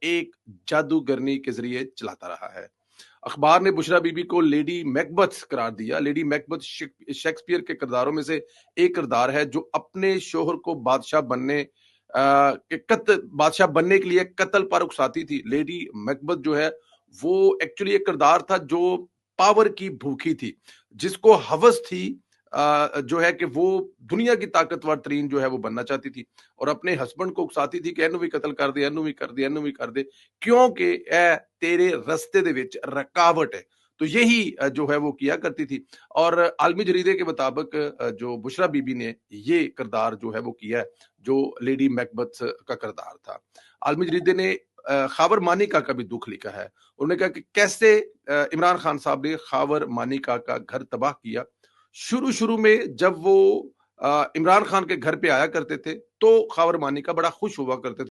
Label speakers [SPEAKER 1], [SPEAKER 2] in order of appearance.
[SPEAKER 1] ایک جادوگرنی کے ذریعے چلاتا رہا ہے۔ اخبار نے بشرا بی بی کو لیڈی میکبتھ قرار دیا۔ لیڈی میکبتھ شیکسپیئر کے کرداروں میں سے ایک کردار ہے جو اپنے شوہر کو بادشاہ بننے کے لیے قتل پر اکساتی تھی۔ لیڈی میکبتھ جو ہے وہ ایکچولی ایک کردار تھا جو پاور کی بھوکی تھی، جس کو ہوس تھی جو ہے کہ وہ دنیا کی طاقتور ترین جو ہے وہ بننا چاہتی تھی، اور اپنے ہسبینڈ کو اکساتی تھی کہ اینو بھی قتل کر دے، اینو بھی کر دے، اینو بھی کر دے، کیونکہ اے تیرے رستے دے وچ رکاوٹ ہے۔ تو یہی جو ہے وہ کیا کرتی تھی، اور عالمی جریدے کے مطابق جو بشرا بی بی نے یہ کردار جو ہے وہ کیا ہے، جو لیڈی میکبتھ کا کردار تھا۔ عالمی جریدے نے خاور مانیکا کا بھی دکھ لکھا ہے۔ انہوں نے کہا کہ کیسے عمران خان صاحب نے خاور مانیکا کا گھر تباہ کیا۔ شروع میں جب وہ عمران خان کے گھر پہ آیا کرتے تھے تو خاور مانیکا بڑا خوش ہوا کرتے تھے